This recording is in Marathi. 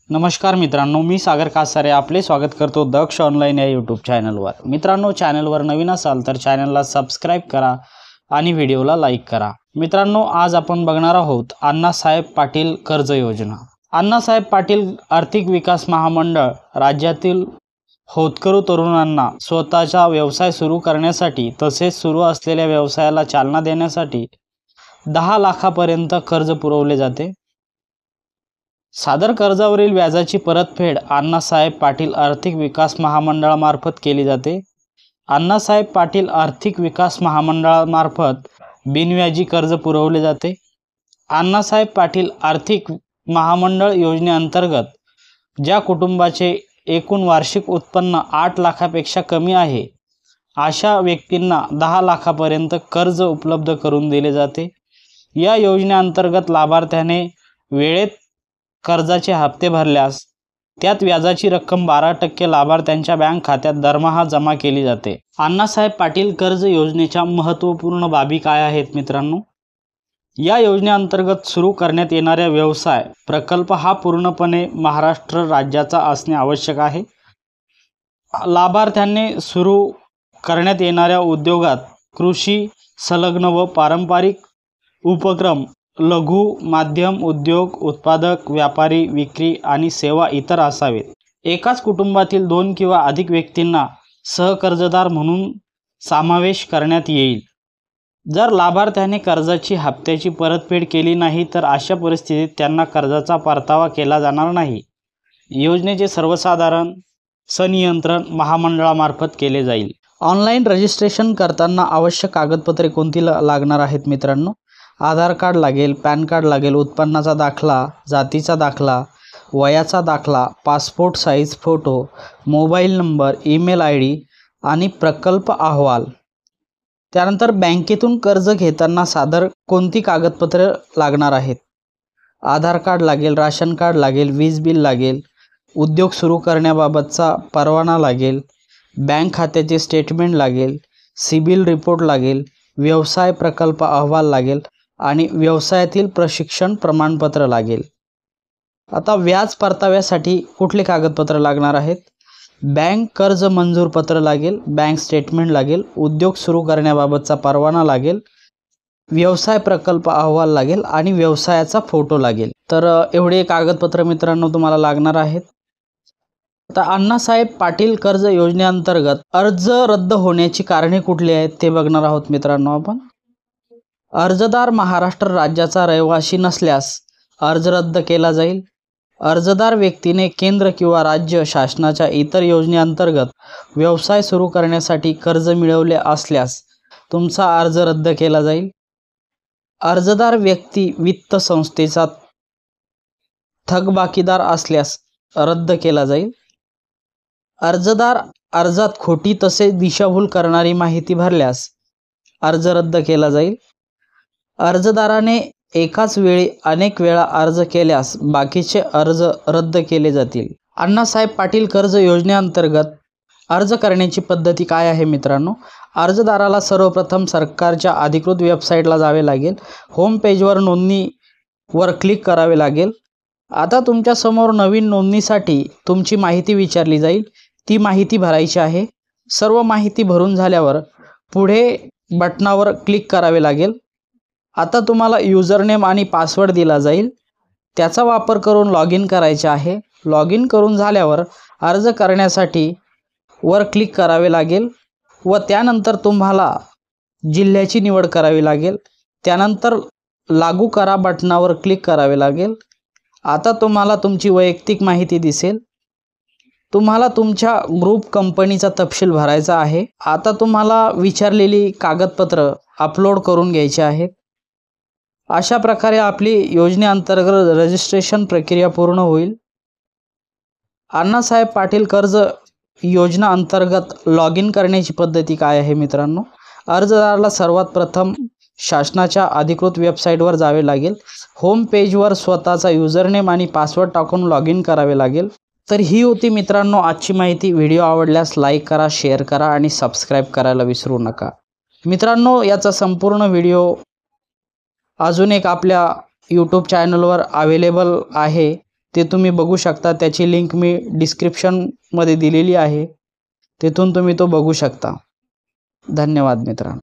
नमस्कार मित्रांनो, मी सागर कासारे आपले स्वागत करतो दक्ष ऑनलाईन या यूट्यूब चॅनलवर। मित्रांनो, चॅनलवर नवीन असाल तर चॅनलला सबस्क्राइब करा आणि व्हिडिओला लाईक करा। मित्रांनो, आज आपण बघणार आहोत अण्णासाहेब पाटील कर्ज योजना। अण्णासाहेब पाटील आर्थिक विकास महामंडळ राज्यातील होतकरू तरुणांना स्वतःचा व्यवसाय सुरू करण्यासाठी तसेच सुरू असलेल्या व्यवसायाला चालना देण्यासाठी 10 लाखापर्यंत कर्ज पुरवले जाते। सादर कर्जावरील व्याजाची परतफेड अण्णासाहेब पाटील आर्थिक विकास महामंडळामार्फत केली जाते। अण्णासाहेब पाटील आर्थिक विकास महामंडळामार्फत बिनव्याजी कर्ज पुरवले जाते। अण्णासाहेब पाटील आर्थिक महामंडळ योजनेअंतर्गत ज्या कुटुंबाचे एकूण वार्षिक उत्पन्न 8 लाखापेक्षा कमी आहे अशा व्यक्तींना 10 लाखापर्यंत कर्ज उपलब्ध करून दिले जाते। या योजनेअंतर्गत लाभार्थ्याने वेळेत कर्जाचे हप्ते भरल्यास त्यात व्याजाची रक्कम 12% लाभार्थ्यांच्या बँक खात्यात दरमहा जमा केली जाते। अण्णासाहेब पाटील कर्ज योजनेच्या महत्त्वपूर्ण बाबी काय आहेत मित्रांनो? या योजनेअंतर्गत सुरू करण्यात येणाऱ्या व्यवसाय प्रकल्प हा पूर्णपणे महाराष्ट्र राज्याचा असणे आवश्यक आहे। लाभार्थ्यांनी सुरू करण्यात येणाऱ्या उद्योगात कृषी संलग्न व पारंपरिक उपक्रम, लघु माध्यम उद्योग, उत्पादक, व्यापारी, विक्री आणि सेवा इतर असावेत। एकाच कुटुंबातील 2 किंवा अधिक व्यक्तींना सहकर्जदार म्हणून समावेश करण्यात येईल। जर लाभार्थ्याने कर्जाची हप्त्याची परतफेड केली नाही तर अशा परिस्थितीत त्यांना कर्जाचा परतावा केला जाणार नाही। योजनेचे सर्वसाधारण संनियंत्रण महामंडळामार्फत केले जाईल। ऑनलाईन रजिस्ट्रेशन करताना आवश्यक कागदपत्रे कोणती लागणार आहेत मित्रांनो? आधार कार्ड लागेल, पॅन कार्ड लागेल, उत्पन्नाचा दाखला, जातीचा दाखला, वयाचा दाखला, passport size photo, mobile number, email ID आणि प्रकल्प अहवाल। त्यानंतर बँकेतून कर्ज घेताना सादर कोणती कागदपत्रे लागणार आहेत? आधार कार्ड लागेल, राशन कार्ड लागेल, वीज बिल लागेल, उद्योग सुरू करण्याबाबतचा परवाना लागेल, बँक खात्याचे स्टेटमेंट लागेल, सिबिल रिपोर्ट लागेल, व्यवसाय प्रकल्प अहवाल लागेल आणि व्यवसायातील प्रशिक्षण प्रमाणपत्र लागेल। आता व्याज परताव्यासाठी कुठले कागदपत्र लागणार आहेत? बँक कर्ज मंजूर पत्र लागेल, बँक स्टेटमेंट लागेल, उद्योग सुरू करण्याबाबतचा परवाना लागेल, व्यवसाय प्रकल्प अहवाल लागेल आणि व्यवसायाचा फोटो लागेल। तर एवढे कागदपत्र मित्रांनो तुम्हाला लागणार आहेत। आता अण्णासाहेब पाटील कर्ज योजनेअंतर्गत अर्ज रद्द होण्याची कारणे कुठली आहेत ते बघणार आहोत मित्रांनो आपण। अर्जदार महाराष्ट्र राज्याचा रहिवासी नसल्यास अर्ज रद्द केला जाईल। अर्जदार व्यक्तीने केंद्र किंवा राज्य शासनाच्या इतर योजनेअंतर्गत व्यवसाय सुरू करण्यासाठी कर्ज मिळवले असल्यास तुमचा अर्ज रद्द केला जाईल। अर्जदार व्यक्ती वित्त संस्थेचा थकबाकीदार असल्यास रद्द केला जाईल। अर्जदार अर्जात खोटी तसेच दिशाभूल करणारी माहिती भरल्यास अर्ज रद्द केला जाईल। अर्जदाराने एकाच वेळी अनेक वेळा अर्ज केल्यास बाकीचे अर्ज रद्द केले जातील। अण्णासाहेब पाटील कर्ज योजनेअंतर्गत अर्ज करण्याची पद्धती काय आहे मित्रांनो? अर्जदाराला सर्वप्रथम सरकारच्या अधिकृत वेबसाईटला जावे लागेल। होम पेजवर नोंदणीवर क्लिक करावे लागेल। आता तुमच्या समोर नवीन नोंदणीसाठी तुमची माहिती विचारली जाईल, ती माहिती भरायची आहे। सर्व माहिती भरून झाल्यावर पुढे बटनावर क्लिक करावे लागेल। आता तुम्हाला युजरनेम आणि पासवर्ड दिला जाईल, त्याचा वापर करून लॉग इन करायचे आहे। लॉग इन करून झाल्यावर अर्ज करण्यासाठी वर क्लिक करावे लागेल व त्यानंतर तुम्हाला जिल्ह्याची निवड करावी लागेल। त्यानंतर लागू करा बटनावर क्लिक करावे लागेल। आता तुम्हाला तुमची वैयक्तिक माहिती दिसेल। तुम्हाला तुमच्या ग्रुप कंपनीचा तपशील भरायचा आहे। आता तुम्हाला विचारलेली कागदपत्र अपलोड करून घ्यायची आहेत। अशा प्रकारे आपली योजनेअंतर्गत रजिस्ट्रेशन प्रक्रिया पूर्ण होईल। अण्णासाहेब पाटील कर्ज योजना अंतर्गत लॉग इन करण्याची पद्धती काय आहे मित्रांनो? अर्जदाराला सर्वात प्रथम शासनाच्या अधिकृत वेबसाईटवर जावे लागेल। होम पेजवर स्वतःचा युजरनेम आणि पासवर्ड टाकून लॉग इन करावे लागेल। तर ही होती मित्रांनो आजची माहिती। व्हिडिओ आवडल्यास लाईक करा, शेअर करा आणि सबस्क्राईब करायला विसरू नका मित्रांनो। याचा संपूर्ण व्हिडिओ अजून एक आपल्या यूट्यूब चॅनलवर अवेलेबल आहे, ते तुम्ही बघू शकता. त्याची लिंक मी डिस्क्रिप्शनमध्ये दिलेली आहे, तेथून तुम्ही तो बघू शकता. धन्यवाद मित्रांनो.